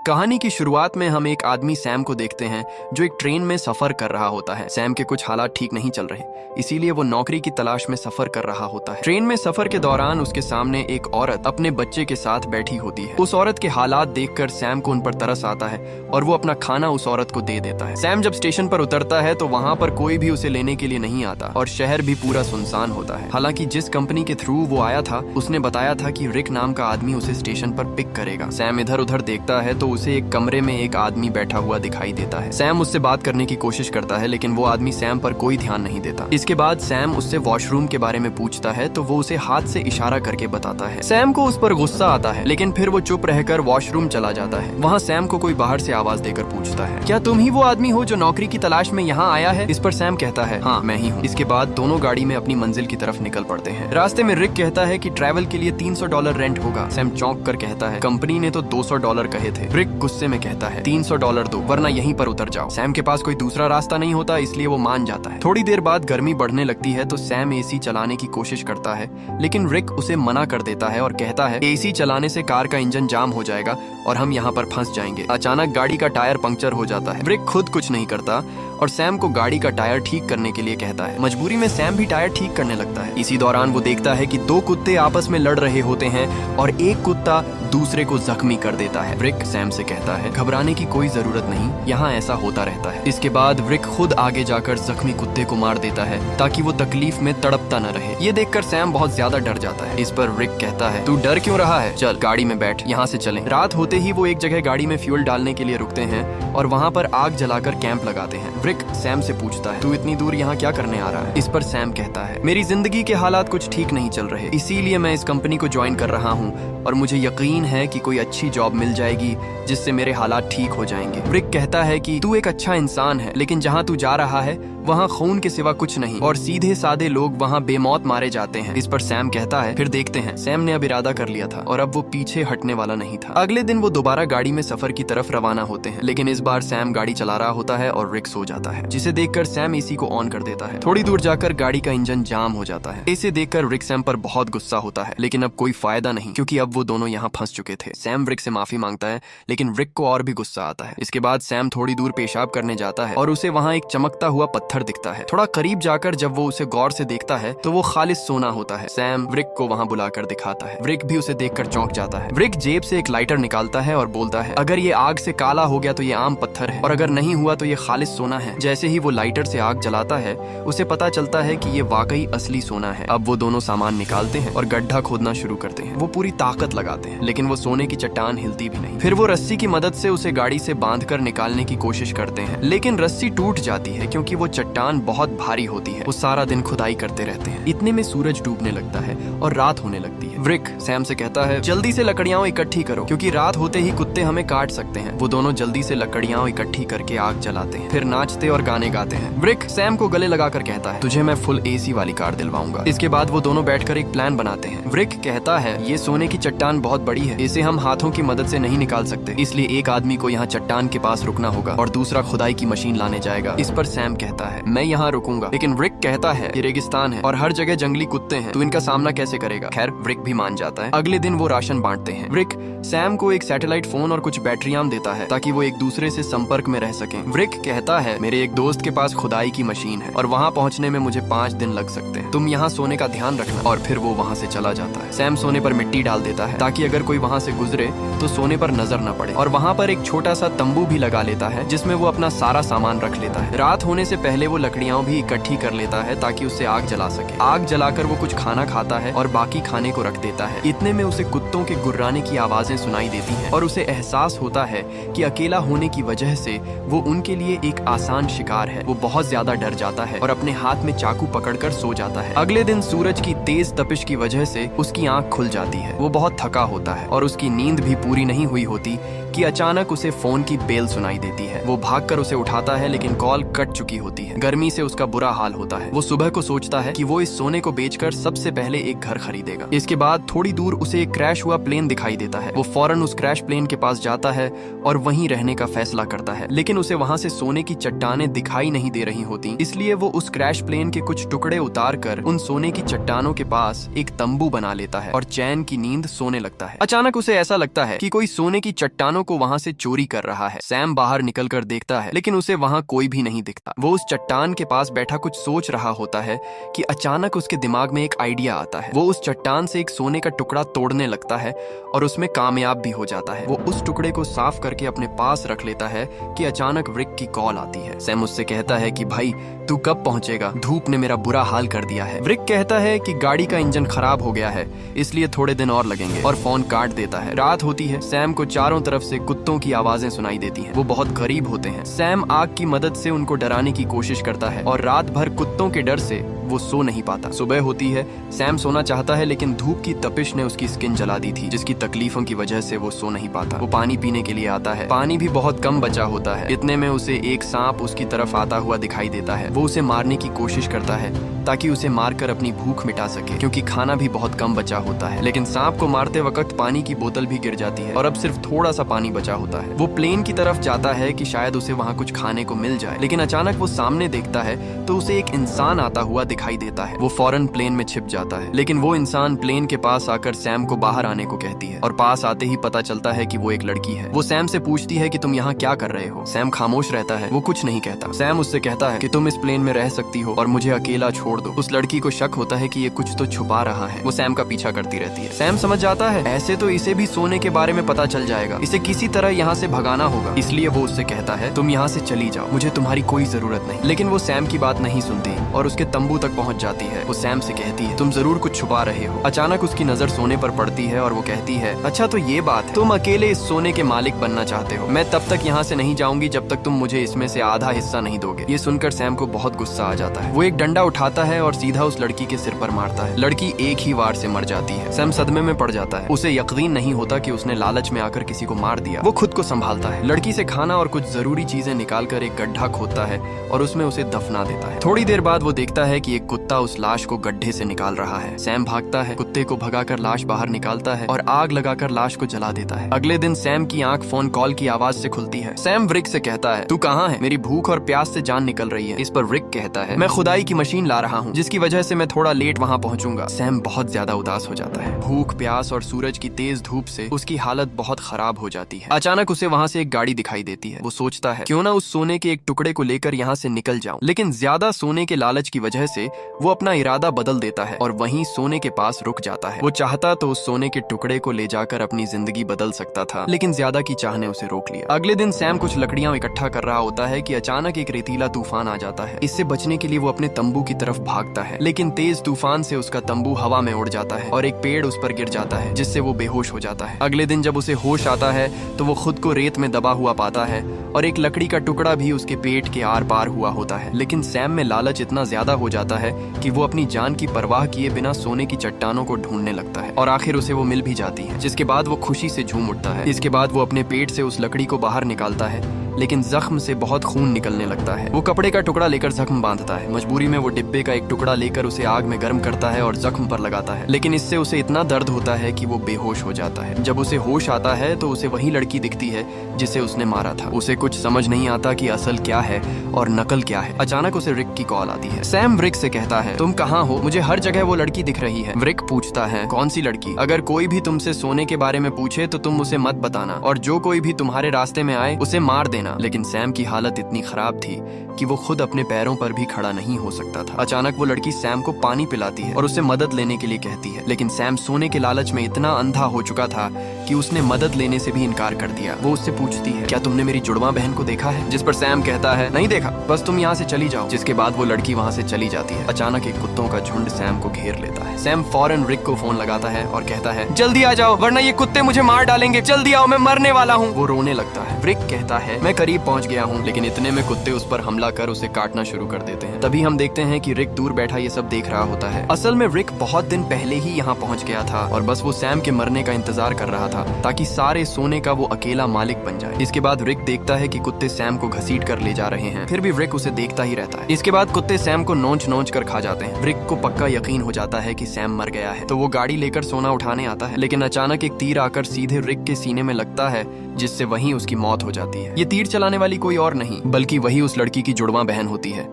कहानी की शुरुआत में हम एक आदमी सैम को देखते हैं जो एक ट्रेन में सफर कर रहा होता है। सैम के कुछ हालात ठीक नहीं चल रहे, इसीलिए वो नौकरी की तलाश में सफर कर रहा होता है। ट्रेन में सफर के दौरान उसके सामने एक औरत अपने बच्चे के साथ बैठी होती है। उस औरत के हालात देखकर सैम को उन पर तरस आता है और वो अपना खाना उस औरत को दे देता है। सैम जब स्टेशन पर उतरता है तो वहाँ पर कोई भी उसे लेने के लिए नहीं आता और शहर भी पूरा सुनसान होता है। हालांकि जिस कंपनी के थ्रू वो आया था उसने बताया था कि रिक नाम का आदमी उसे स्टेशन पर पिक करेगा। सैम इधर उधर देखता है तो उसे एक कमरे में एक आदमी बैठा हुआ दिखाई देता है। सैम उससे बात करने की कोशिश करता है लेकिन वो आदमी सैम पर कोई ध्यान नहीं देता। इसके बाद सैम उससे वॉशरूम के बारे में पूछता है तो वो उसे हाथ से इशारा करके बताता है। सैम को उस पर गुस्सा आता है लेकिन फिर वो चुप रहकर वॉशरूम चला जाता है। वहाँ सैम को कोई बाहर से आवाज देकर पूछता है, क्या तुम ही वो आदमी हो जो नौकरी की तलाश में यहाँ आया है? इस पर सैम कहता है, हाँ मैं ही हूँ। इसके बाद दोनों गाड़ी में अपनी मंजिल की तरफ निकल पड़ते हैं। रास्ते में रिक कहता है कि ट्रैवल के लिए $300 रेंट होगा। सैम चौंक कर कहता है, कंपनी ने तो $200 कहे थे। रिक गुस्से में कहता है, $300 दो वरना यहीं पर उतर जाओ। सैम के पास कोई दूसरा रास्ता नहीं होता इसलिए वो मान जाता है। थोड़ी देर बाद गर्मी बढ़ने लगती है तो सैम एसी चलाने की कोशिश करता है लेकिन रिक उसे मना कर देता है और कहता है, एसी चलाने से कार का इंजन जाम हो जाएगा और हम यहाँ पर फंस जाएंगे। अचानक गाड़ी का टायर पंक्चर हो जाता है। रिक खुद कुछ नहीं करता और सैम को गाड़ी का टायर ठीक करने के लिए कहता है। मजबूरी में सैम भी टायर ठीक करने लगता है। इसी दौरान वो देखता है कि दो कुत्ते आपस में लड़ रहे होते हैं और एक कुत्ता दूसरे को जख्मी कर देता है। रिक सैम से कहता है, घबराने की कोई जरूरत नहीं, यहाँ ऐसा होता रहता है। इसके बाद रिक खुद आगे जाकर जख्मी कुत्ते को मार देता है ताकि वो तकलीफ में तड़पता न रहे। ये देखकर सैम बहुत ज्यादा डर जाता है। इस पर रिक कहता है, तू डर क्यों रहा है? चल गाड़ी में बैठ, यहाँ से चलें। रात होते ही वो एक जगह गाड़ी में फ्यूल डालने के लिए रुकते हैं और वहाँ पर आग जलाकर कैंप लगाते हैं। रिक सैम से पूछता है, तू इतनी दूर यहाँ क्या करने आ रहा है? इस पर सैम कहता है, मेरी जिंदगी के हालात कुछ ठीक नहीं चल रहे, इसीलिए मैं इस कंपनी को ज्वाइन कर रहा हूँ और मुझे यकीन है कि कोई अच्छी जॉब मिल जाएगी जिससे मेरे हालात ठीक हो जाएंगे। रिक कहता है कि तू एक अच्छा इंसान है लेकिन जहाँ तू जा रहा है वहाँ खून के सिवा कुछ नहीं और सीधे साधे लोग वहाँ बेमौत मारे जाते हैं। इस पर सैम कहता है, फिर देखते हैं। सैम ने अब इरादा कर लिया था और अब वो पीछे हटने वाला नहीं था। अगले दिन वो दोबारा गाड़ी में सफर की तरफ रवाना होते हैं लेकिन इस बार सैम गाड़ी चला रहा होता है और रिक सो जाता है, जिसे देखकर सैम एसी को ऑन कर देता है। थोड़ी दूर जाकर गाड़ी का इंजन जाम हो जाता है। इसे देखकर रिक सैम पर बहुत गुस्सा होता है लेकिन अब कोई फायदा नहीं क्योंकि अब वो दोनों यहाँ फंस चुके थे। सैम रिक से माफी मांगता है लेकिन रिक को और भी गुस्सा आता है। इसके बाद सैम थोड़ी दूर पेशाब करने जाता है और उसे वहाँ एक चमकता हुआ पत्थर दिखता है। थोड़ा करीब जाकर जब वो उसे गौर से देखता है तो वो खालिस सोना होता है। सैम रिक को वहाँ बुलाकर दिखाता है। रिक भी उसे देखकर चौंक जाता है। रिक जेब से एक लाइटर निकालता है और बोलता है, अगर ये आग से काला हो गया तो ये आम पत्थर है और अगर नहीं हुआ तो ये खालिस सोना है। जैसे ही वो लाइटर से आग जलाता है उसे पता चलता है कि ये वाकई असली सोना है। अब वो दोनों सामान निकालते हैं और गड्ढा खोदना शुरू करते हैं। वो पूरी ताकत लगाते हैं लेकिन वो सोने की चट्टान हिलती भी नहीं। फिर वो रस्सी की मदद से उसे गाड़ी से बांधकर निकालने की कोशिश करते हैं लेकिन रस्सी टूट जाती है क्योंकि वो चट्टान बहुत भारी होती है। वो सारा दिन खुदाई करते रहते हैं। इतने में सूरज डूबने लगता है और रात होने लगती है। रिक सैम से कहता है, जल्दी से लकड़ियां इकट्ठी करो क्योंकि रात होते ही कुत्ते हमें काट सकते हैं। वो दोनों जल्दी से लकड़ियां इकट्ठी करके आग जलाते हैं, फिर नाचते और गाने गाते हैं। रिक सैम को गले लगाकर कहता है, तुझे मैं फुल एसी वाली कार दिलवाऊंगा। इसके बाद वो दोनों बैठकर एक प्लान बनाते हैं। रिक कहता है, ये सोने की चट्टान बहुत बड़ी है, इसे हम हाथों की मदद से नहीं निकाल सकते, इसलिए एक आदमी को यहाँ चट्टान के पास रुकना होगा और दूसरा खुदाई की मशीन लाने जाएगा। इस पर सैम कहता है, मैं यहाँ रुकूंगा, लेकिन रिक कहता है, ये रेगिस्तान है और हर जगह जंगली कुत्ते हैं, तो इनका सामना कैसे करेगा? खैर रिक भी मान जाता है। अगले दिन वो राशन बांटते हैं। रिक सैम को एक सैटेलाइट फोन और कुछ बैटरियां देता है ताकि वो एक दूसरे से संपर्क में रह सकें। रिक कहता है, मेरे एक दोस्त के पास खुदाई की मशीन है और वहाँ पहुँचने में मुझे 5 दिन लग सकते हैं, तुम यहाँ सोने का ध्यान रखना। और फिर वो वहाँ से चला जाता है। सैम सोने पर मिट्टी डाल देता है ताकि अगर कोई वहाँ से गुजरे तो सोने पर नजर न पड़े और वहाँ पर एक छोटा सा तंबू भी लगा लेता है जिसमें वो अपना सारा सामान रख लेता है। रात होने से पहले वो लकड़ियां भी इकट्ठी कर लेता है ताकि उससे आग जला सके। आग जलाकर वो कुछ खाना खाता है और बाकी खाने को रख देता है। इतने में उसे कुत्तों के गुर्राने की आवाजें सुनाई देती हैं और उसे एहसास होता है कि अकेला होने की वजह से वो उनके लिए एक आसान शिकार है। वो बहुत ज्यादा डर जाता है और अपने हाथ में चाकू पकड़कर सो जाता है। अगले दिन सूरज की तेज तपिश की वजह से उसकी आंख खुल जाती है। वो बहुत थका होता है और उसकी नींद भी पूरी नहीं हुई होती कि अचानक उसे फोन की बेल सुनाई देती है। वो भागकर उसे उठाता है लेकिन कॉल कट चुकी होती है। गर्मी से उसका बुरा हाल होता है। वो सुबह को सोचता है कि वो इस सोने को बेचकर सबसे पहले एक घर खरीदेगा। इसके बाद थोड़ी दूर उसे एक क्रैश हुआ प्लेन दिखाई देता है। वो फौरन उस क्रैश प्लेन के पास जाता है और वहीं रहने का फैसला करता है लेकिन उसे वहां से सोने की चट्टानें दिखाई नहीं दे रही होती, इसलिए वो उस क्रैश प्लेन के कुछ टुकड़े उतार कर उन सोने की चट्टानों के पास एक तंबू बना लेता है और चैन की नींद सोने लगता है। अचानक उसे ऐसा लगता है कि कोई सोने की चट्टानों चट्टानों को वहाँ से चोरी कर रहा है। सैम बाहर निकलकर देखता है लेकिन उसे वहाँ कोई भी नहीं दिखता। वो उस चट्टान के पास बैठा कुछ सोच रहा होता है कि अचानक उसके दिमाग में एक आइडिया आता है। वो उस चट्टान से एक सोने का टुकड़ा तोड़ने लगता है और उसमें कामयाब भी हो जाता है। वो उस टुकड़े को साफ करके अपने पास रख लेता है कि अचानक रिक की कॉल आती है। सैम उससे कहता है कि भाई तू कब पहुंचेगा, धूप ने मेरा बुरा हाल कर दिया है। रिक कहता है कि गाड़ी का इंजन खराब हो गया है इसलिए थोड़े दिन और लगेंगे और फोन काट देता है। रात होती है। सैम को चारों तरफ से कुत्तों की आवाजें सुनाई देती हैं। वो बहुत करीब होते हैं। सैम आग की मदद से उनको डराने की कोशिश करता है और रात भर कुत्तों के डर से वो सो नहीं पाता। सुबह होती है। सैम सोना चाहता है लेकिन धूप की तपिश ने उसकी स्किन जला दी थी जिसकी तकलीफों की वजह से वो सो नहीं पाता। वो पानी पीने के लिए आता है। पानी भी बहुत कम बचा होता है। इतने में उसे एक सांप उसकी तरफ आता हुआ दिखाई देता है। वो उसे मारने की कोशिश करता है ताकि उसे मारकर अपनी भूख मिटा सके क्योंकि खाना भी बहुत कम बचा होता है। लेकिन सांप को मारते वक्त पानी की बोतल भी गिर जाती है और अब सिर्फ थोड़ा सा पानी बचा होता है। वो प्लेन की तरफ जाता है कि शायद उसे वहाँ कुछ खाने को मिल जाए लेकिन अचानक वो सामने देखता है तो उसे एक इंसान आता हुआ दिखाई देता है। वो फौरन प्लेन में छिप जाता है लेकिन वो इंसान प्लेन के पास आकर सैम को बाहर आने को कहती है और पास आते ही पता चलता है कि वो एक लड़की है। वो सैम से पूछती है कि तुम यहाँ क्या कर रहे हो। सैम खामोश रहता है। वो कुछ नहीं कहता। सैम उससे कहता है कि तुम इस प्लेन में रह सकती हो और मुझे अकेला छोड़ दो। उस लड़की को शक होता है कि ये कुछ तो छुपा रहा है। वो सैम का पीछा करती रहती है। सैम समझ जाता है ऐसे तो इसे भी सोने के बारे में पता चल जाएगा, इसे किसी तरह यहाँ से भगाना होगा। इसलिए वो उससे कहता है तुम यहाँ से चली जाओ, मुझे तुम्हारी कोई जरूरत नहीं। लेकिन वो सैम की बात नहीं सुनती और उसके तंबू तक पहुँच जाती है। वो सैम से कहती है तुम जरूर कुछ छुपा रहे हो। अचानक उसकी नजर सोने पर पड़ती है और वो कहती है अच्छा तो ये बात है, तुम अकेले इस सोने के मालिक बनना चाहते हो। मैं तब तक यहाँ से नहीं जाऊंगी जब तक तुम मुझे इसमें से आधा हिस्सा नहीं दोगे। ये सुनकर सैम को बहुत गुस्सा आ जाता है। वो एक डंडा उठाता है और सीधा उस लड़की के सिर पर मारता है। लड़की एक ही वार से मर जाती है। सैम सदमे में पड़ जाता है। उसे यकीन नहीं होता कि उसने लालच में आकर किसी को मार दिया। वो खुद को संभालता है। लड़की से खाना और कुछ जरूरी चीजें निकालकर एक गड्ढा खोदता है और उसमें उसे दफना देता है। थोड़ी देर बाद वो देखता है कि एक कुत्ता उस लाश को गड्ढे से निकाल रहा है। सैम भागता है, कुत्ते को भगाकर लाश बाहर निकालता है और आग लगाकर लाश को जला देता है। अगले दिन सैम की आंख फोन कॉल की आवाज से खुलती है। सैम रिक से कहता है तू कहाँ है, मेरी भूख और प्यास से जान निकल रही है। इस पर रिक कहता है मैं खुदाई की मशीन ला रहा हूँ जिसकी वजह से मैं थोड़ा लेट वहाँ पहुँचूंगा। सैम बहुत ज्यादा उदास हो जाता है। भूख, प्यास और सूरज की तेज धूप से उसकी हालत बहुत खराब हो जाती है। अचानक उसे वहाँ से एक गाड़ी दिखाई देती है। वो सोचता है क्यों ना उस सोने के एक टुकड़े को लेकर यहाँ से निकल जाऊं। लेकिन ज्यादा सोने के लालच की वजह से वो अपना इरादा बदल देता है और वहीं सोने के पास रुक जाता है। वो चाहता तो उस सोने के टुकड़े को ले जाकर अपनी जिंदगी बदल सकता था लेकिन ज्यादा की चाह ने उसे रोक लिया। अगले दिन सैम कुछ लकड़ियां इकट्ठा कर रहा होता है कि अचानक एक रेतीला तूफान आ जाता है। इससे बचने के लिए वो अपने तंबू की तरफ भागता है लेकिन तेज तूफान से उसका तंबू हवा में उड़ जाता है और एक पेड़ उस पर गिर जाता है जिससे वो बेहोश हो जाता है। अगले दिन जब उसे होश आता है तो वो खुद को रेत में दबा हुआ पाता है और एक लकड़ी का टुकड़ा भी उसके पेट के आर पार हुआ होता है। लेकिन सैम में लालच इतना ज्यादा हो जाता है कि वो अपनी जान की परवाह किए बिना सोने की चट्टानों को ढूंढने लगता है और आखिर उसे वो मिल भी जाती है जिसके बाद वो खुशी से झूम उठता है। इसके बाद वो अपने पेट से उस लकड़ी को बाहर निकालता है लेकिन जख्म से बहुत खून निकलने लगता है। वो कपड़े का टुकड़ा लेकर जख्म बांधता है। मजबूरी में वो डिब्बे का एक टुकड़ा लेकर उसे आग में गर्म करता है और जख्म पर लगाता है लेकिन इससे उसे इतना दर्द होता है कि वो बेहोश हो जाता है। जब उसे होश आता है तो उसे वही लड़की दिखती है जिसे उसने मारा था। उसे कुछ समझ नहीं आता कि असल क्या है और नकल क्या है। अचानक उसे रिक की कॉल आती है। सैम रिक से कहता है तुम कहाँ हो, मुझे हर जगह वो लड़की दिख रही है। रिक पूछता है कौन सी लड़की, अगर कोई भी तुमसे सोने के बारे में पूछे तो तुम उसे मत बताना और जो कोई भी तुम्हारे रास्ते में आए उसे मार देना। लेकिन सैम की हालत इतनी खराब थी कि वो खुद अपने पैरों पर भी खड़ा नहीं हो सकता था। अचानक वो लड़की सैम को पानी पिलाती है और उससे मदद लेने के लिए कहती है लेकिन सैम सोने के लालच में इतना अंधा हो चुका था कि उसने मदद लेने से भी इनकार कर दिया। वो उससे पूछती है क्या तुमने मेरी जुड़वा बहन को देखा है, जिस पर सैम कहता है नहीं देखा, बस तुम यहाँ से चली जाओ। जिसके बाद वो लड़की वहाँ से चली जाती है। अचानक एक कुत्तों का झुंड सैम को घेर लेता है। सैम फौरन रिक को फोन लगाता है और कहता है जल्दी आ जाओ वरना ये कुत्ते मुझे मार डालेंगे, जल्दी आओ मैं मरने वाला हूँ। वो रोने लगता है। रिक कहता है मैं करीब पहुँच गया हूँ। लेकिन इतने में कुत्ते उस पर हमला कर उसे काटना शुरू कर देते हैं। तभी हम देखते हैं कि रिक दूर बैठा ये सब देख रहा होता है। असल में रिक बहुत दिन पहले ही यहाँ पहुँच गया था और बस वो सैम के मरने का इंतजार कर रहा था ताकि सारे सोने का वो अकेला मालिक बन जाए। इसके बाद रिक देखता है कि कुत्ते सैम को घसीट कर ले जा रहे हैं, फिर भी रिक उसे देखता ही रहता है। इसके बाद कुत्ते सैम को नोच नोच कर खा जाते हैं। रिक को पक्का यकीन हो जाता है कि सैम मर गया है तो वो गाड़ी लेकर सोना उठाने आता है लेकिन अचानक एक तीर आकर सीधे रिक के सीने में लगता है जिससे वहीं उसकी मौत हो जाती है। ये तीर चलाने वाली कोई और नहीं बल्कि वही उस लड़की की जुड़वा बहन होती है।